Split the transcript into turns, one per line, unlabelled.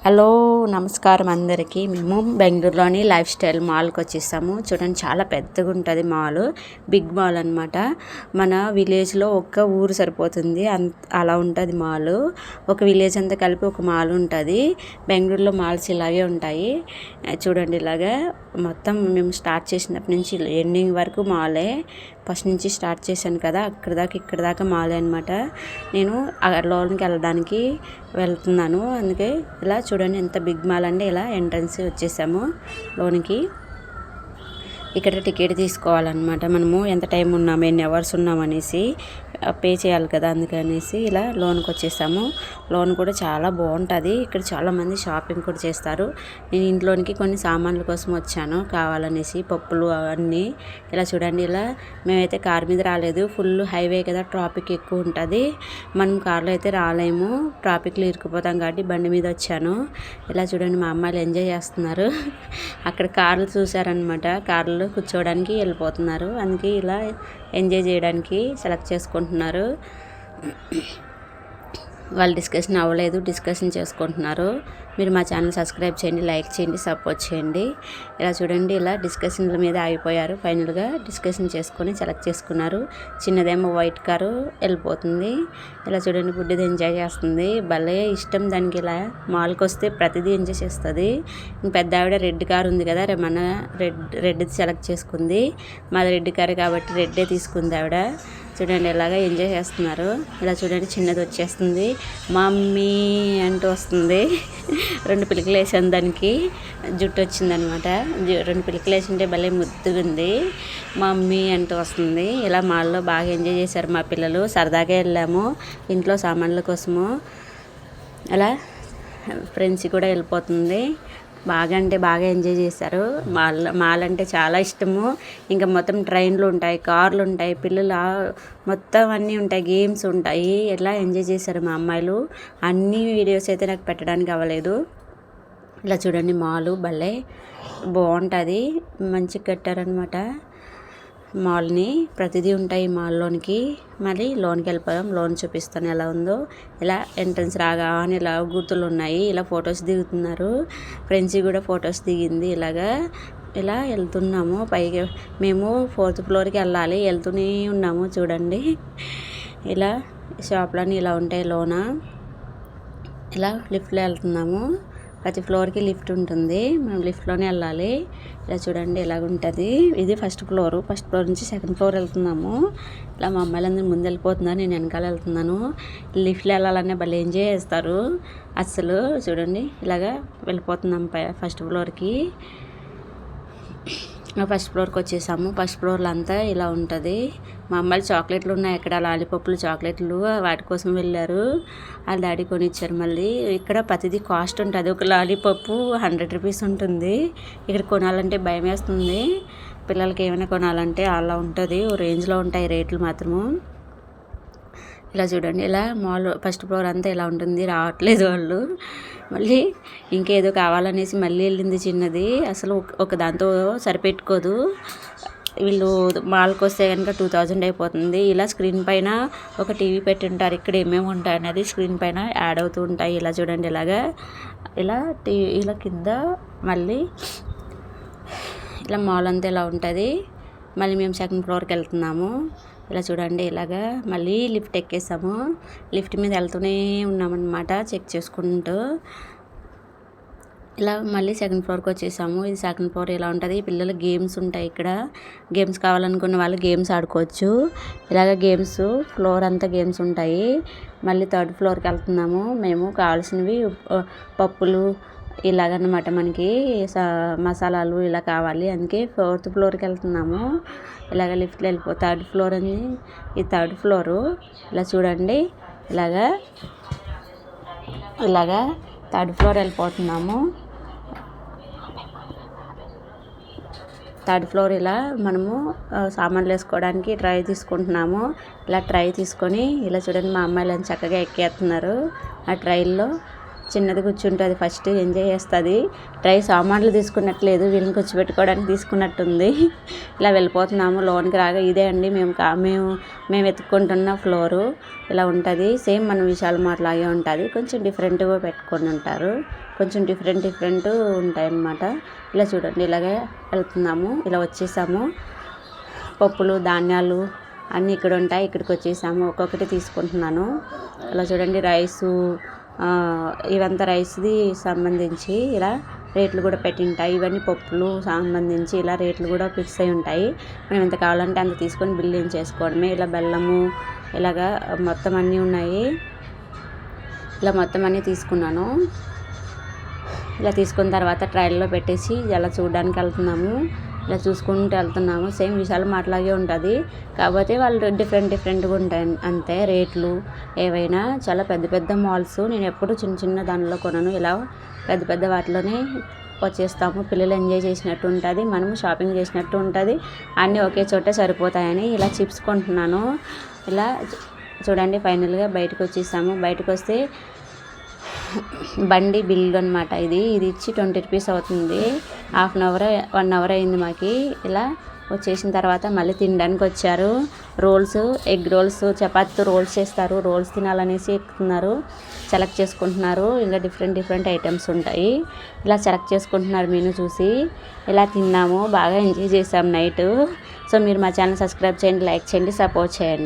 Hello నమస్కారం అందరికీ. మేము బెంగళూరులోని లైఫ్ స్టైల్ మాల్కి వచ్చేసాము. చూడండి, చాలా పెద్దగా ఉంటుంది మాల్. బిగ్ మాల్ అనమాట. మన విలేజ్లో ఒక్క ఊరు సరిపోతుంది, అలా ఉంటుంది మాల్. ఒక విలేజ్ అంతా కలిపి ఒక మాల్ ఉంటుంది. బెంగళూరులో మాల్స్ ఇలాగే ఉంటాయి. చూడండి, ఇలాగా మొత్తం మేము స్టార్ట్ చేసినప్పటి నుంచి ఎండింగ్ వరకు మాలే. ఫస్ట్ నుంచి స్టార్ట్ చేశాను కదా, ఇక్కడ దాకా మాలే అనమాట. నేను లోనికి వెళ్ళడానికి వెళ్తున్నాను. అందుకే ఇలా చూడండి, ఎంత బిగ్ మాల్ అంటే ఇలా ఎంట్రన్స్ వచ్చేసాము లోనికి. ఇక్కడ టికెట్ తీసుకోవాలన్నమాట. మనము ఎంత టైం ఉన్నాము, ఎన్ని అవర్స్ ఉన్నామనేసి పే చేయాలి కదా, అందుకనేసి ఇలా లోన్కి వచ్చేసాము. లోన్ కూడా చాలా బాగుంటుంది. ఇక్కడ చాలామంది షాపింగ్ కూడా చేస్తారు. నేను ఇంట్లోనికి కొన్ని సామాన్ల కోసం వచ్చాను కావాలనేసి, పప్పులు అవన్నీ. ఇలా చూడండి, ఇలా మేమైతే కార్ మీద రాలేదు. ఫుల్ హైవే కదా, ట్రాఫిక్ ఎక్కువ ఉంటుంది. మనం కార్లో అయితే రాలేము, ట్రాఫిక్లో ఇరుక్కుపోతాం కాబట్టి బండి మీద వచ్చాను. ఇలా చూడండి, మా అమ్మాయిలు ఎంజాయ్ చేస్తున్నారు. అక్కడ కార్లు చూసారనమాట, కార్లు కూర్చోవడానికి వెళ్ళిపోతున్నారు. అందుకే ఇలా ఎంజాయ్ చేయడానికి సెలెక్ట్ చేసుకుంటున్నారు. వాళ్ళు డిస్కషన్ అవ్వలేదు, డిస్కషన్ చేసుకుంటున్నారు. మీరు మా ఛానల్ సబ్స్క్రైబ్ చేయండి, లైక్ చేయండి, సపోర్ట్ చేయండి. ఇలా చూడండి, ఇలా డిస్కషన్ల మీద ఆగిపోయారు. ఫైనల్గా డిస్కషన్ చేసుకొని సెలెక్ట్ చేసుకున్నారు. చిన్నదేమో వైట్ కారు వెళ్ళిపోతుంది. ఇలా చూడండి, బుడ్డిది ఎంజాయ్ చేస్తుంది. భలే ఇష్టం దానికి. ఇలా మాల్కి వస్తే ప్రతిదీ ఎంజాయ్ చేస్తుంది. పెద్ద ఆవిడ రెడ్ కారు ఉంది కదా, మన రెడ్ది సెలెక్ట్ చేసుకుంది. మాది రెడ్ కారు కాబట్టి రెడ్డే తీసుకుంది ఆవిడ. చూడండి, ఎలాగా ఎంజాయ్ చేస్తున్నారు. ఇలా చూడండి, చిన్నది వచ్చేస్తుంది, మమ్మీ అంటూ వస్తుంది. 2 పిలకలు వేసాను దానికి, జుట్టు వచ్చిందనమాట. 2 పిలకలు వేసింటే భలే ముద్దుగా ఉంది. మమ్మీ అంటూ వస్తుంది. ఇలా మాల్లో బాగా ఎంజాయ్ చేశారు మా పిల్లలు. సరదాగా వెళ్ళాము ఇంట్లో సామాన్ల కోసము. అలా ఫ్రెండ్స్ కూడా వెళ్ళిపోతుంది. బాగా అంటే బాగా ఎంజాయ్ చేశారు. మాల్ అంటే చాలా ఇష్టము. ఇంకా మొత్తం ట్రైన్లు ఉంటాయి, కార్లు ఉంటాయి, పిల్లలు మొత్తం అన్నీ ఉంటాయి, గేమ్స్ ఉంటాయి. ఎలా ఎంజాయ్ చేశారు మా అమ్మాయిలు. అన్ని వీడియోస్ అయితే నాకు పెట్టడానికి అవ్వలేదు. ఇలా చూడండి, మాలు భలే బాగుంటుంది, మంచిగా కట్టారనమాట మాల్ని. ప్రతిదీ ఉంటాయి మాల్లోనికి. మళ్ళీ లోన్కి వెళ్ళిపోయాం. లోన్ చూపిస్తాను ఎలా ఉందో. ఇలా ఎంట్రన్స్ రాగానే ఇలా గుర్తులు ఉన్నాయి. ఇలా ఫొటోస్ దిగుతున్నారు. ఫ్రెండ్స్ కూడా ఫొటోస్ దిగింది. ఇలా వెళ్తున్నాము పైకి. మేము 4th ఫ్లోర్కి వెళ్ళాలి, వెళ్తూనే ఉన్నాము. చూడండి, ఇలా షాప్లన్నీ ఇలా ఉంటాయి లోన. ఇలా లిఫ్ట్లో వెళ్తున్నాము. ప్రతి ఫ్లోర్కి లిఫ్ట్ ఉంటుంది, మనం లిఫ్ట్లోనే వెళ్ళాలి. ఇలా చూడండి, ఎలాగుంటుంది. ఇది ఫస్ట్ ఫ్లోర్ నుంచి 2nd ఫ్లోర్ వెళ్తున్నాము. ఇలా మా అమ్మాయిలందరూ ముందు వెళ్ళిపోతున్నారు, నేను వెనకాల వెళ్తున్నాను. లిఫ్ట్లో వెళ్ళాలనే భలే ఎంజాయ్ చేస్తారు అసలు. చూడండి, ఇలాగా వెళ్ళిపోతున్నాం ఫస్ట్ ఫ్లోర్కి. ఫస్ట్ ఫ్లోర్కి వచ్చేసాము. ఫస్ట్ ఫ్లోర్లో అంతా ఇలా ఉంటుంది. మా అమ్మాయిలు చాక్లెట్లు ఉన్నాయి అక్కడ, లాలీపాప్లు, చాక్లెట్లు, వాటి కోసం వెళ్ళారు. వాళ్ళ డాడీ కొనిచ్చారు. మళ్ళీ ఇక్కడ ప్రతిదీ కాస్ట్ ఉంటుంది. ఒక లాలీపాప్ 100 రూపీస్ ఉంటుంది. ఇక్కడ కొనాలంటే భయం వేస్తుంది. పిల్లలకి ఏమైనా కొనాలంటే అలా ఉంటుంది, ఓ రేంజ్లో ఉంటాయి రేట్లు మాత్రము. ఇలా చూడండి, ఇలా మాల్ ఫస్ట్ ఫ్లోర్ అంతా ఇలా ఉంటుంది. రావట్లేదు వాళ్ళు. మళ్ళీ ఇంకేదో కావాలనేసి మళ్ళీ వెళ్ళింది చిన్నది. అసలు ఒక దాంతో సరిపెట్టుకోదు. వీళ్ళు మాల్కి వస్తే కనుక 2000 అయిపోతుంది. ఇలా స్క్రీన్ పైన ఒక టీవీ పెట్టి ఉంటారు, ఇక్కడ ఏమేమి ఉంటాయి అనేది స్క్రీన్ పైన యాడ్ అవుతూ ఉంటాయి. ఇలా చూడండి, ఇలా కింద మళ్ళీ ఇలా మాల్ అంతా ఇలా ఉంటుంది. మళ్ళీ మేము 2nd ఫ్లోర్కి వెళ్తున్నాము. ఇలా చూడండి, మళ్ళీ లిఫ్ట్ ఎక్కేసాము. లిఫ్ట్ మీద వెళ్తూనే ఉన్నామన్నమాట, చెక్ చేసుకుంటూ. ఇలా మళ్ళీ 2nd ఫ్లోర్కి వచ్చేసాము. ఇది 2nd ఫ్లోర్ ఇలా ఉంటుంది. పిల్లల గేమ్స్ ఉంటాయి ఇక్కడ. గేమ్స్ కావాలనుకున్న వాళ్ళు గేమ్స్ ఆడుకోవచ్చు. గేమ్స్ ఫ్లోర్ అంతా గేమ్స్ ఉంటాయి. మళ్ళీ 3rd ఫ్లోర్కి వెళ్తున్నాము. మేము కావాల్సినవి పప్పులు ఇలాగన్నమాట, మనకి మసాలాలు ఇలా కావాలి. అందుకే 4th ఫ్లోర్కి వెళ్తున్నాము. లిఫ్ట్లో 3rd ఫ్లోర్ అని, ఈ 3rd ఫ్లోరు. ఇలా చూడండి, 3rd ఫ్లోర్ వెళ్ళిపోతున్నాము. 3rd ఫ్లోర్ ఇలా మనము సామాన్లు వేసుకోవడానికి ట్రై తీసుకుంటున్నాము. ఇలా ట్రై తీసుకొని ఇలా చూడండి, మా అమ్మాయిలను చక్కగా ఎక్కేస్తున్నారు ఆ ట్రైల్లో. చిన్నది కూర్చుంటుంది ఫస్ట్ ఎంజాయ్ చేస్తుంది. ట్రై సామాన్లు తీసుకున్నట్లేదు, వీళ్ళని కూర్చోబెట్టుకోవడానికి తీసుకున్నట్టుంది. ఇలా వెళ్ళిపోతున్నాము. లోనికి రాగా ఇదే అండి మేము వెతుక్కుంటున్న ఫ్లోరు. ఇలా ఉంటుంది. సేమ్ మన విశాల్ మార్ట్ లాగే ఉంటుంది. కొంచెం డిఫరెంట్గా పెట్టుకొని ఉంటారు. కొంచెం డిఫరెంట్ ఉంటాయి అన్నమాట. ఇలా చూడండి, ఇలాగే వెళ్తున్నాము. ఇలా వచ్చేసాము. పప్పులు ధాన్యాలు అన్నీ ఇక్కడ ఉంటాయి. ఇక్కడికి వచ్చేసాము. ఒక్కొక్కటి తీసుకుంటున్నాను. ఇలా చూడండి, రైసు ఇవంతా రైస్ది సంబంధించి ఇలా రేట్లు కూడా పెట్టి ఉంటాయి. ఇవన్నీ పప్పులు సంబంధించి ఇలా రేట్లు కూడా ఫిక్స్ అయి ఉంటాయి. మనం ఎంత కావాలంటే అంత తీసుకొని బిల్లింగ్ చేసుకోవడమే. ఇలా బెల్లము ఇలాగా మొత్తం అన్నీ ఉన్నాయి. ఇలా మొత్తం అన్నీ తీసుకున్నాను. ఇలా తీసుకున్న తర్వాత ట్రైల్లో పెట్టేసి ఇలా చూడడానికి వెళ్తున్నాము. ఇలా చూసుకుంటూ వెళ్తున్నాము. సేమ్ విశాల్ మార్ట్ లాగే ఉంటుంది. కాకపోతే వాళ్ళు డిఫరెంట్గా ఉంటాయి అంతే రేట్లు. ఏవైనా చాలా పెద్ద మాల్స్. నేను ఎప్పుడు చిన్న దానిలో కొనను. ఇలా పెద్ద వాటిలోనే వచ్చేస్తాము. పిల్లలు ఎంజాయ్ చేసినట్టు ఉంటుంది, మనము షాపింగ్ చేసినట్టు ఉంటుంది. అన్నీ ఒకే చోట సరిపోతాయని ఇలా చిప్స్ కొంటున్నాను. ఇలా చూడండి, ఫైనల్గా బయటకు వచ్చేసాము. బయటకు వస్తే బండి బిల్లు అనమాట. ఇది ఇచ్చి 20 రూపీస్ అవుతుంది. హాఫ్ అన్ అవర్ 1 అవర్ అయింది మాకు. ఇలా వచ్చేసిన తర్వాత మళ్ళీ తినడానికి వచ్చారు. రోల్స్, ఎగ్ రోల్స్, చపాతీతో రోల్స్ చేస్తారు. రోల్స్ తినాలనేసి ఎక్కుతున్నారు. సెలెక్ట్ చేసుకుంటున్నారు. ఇంకా డిఫరెంట్ ఐటమ్స్ ఉంటాయి. ఇలా సెలెక్ట్ చేసుకుంటున్నారు మెనూ చూసి. ఇలా తిన్నాము. బాగా ఎంజాయ్ చేసాము నైట్. సో మీరు మా ఛానల్ సబ్స్క్రైబ్ చేయండి, లైక్ చేయండి, సపోర్ట్ చేయండి.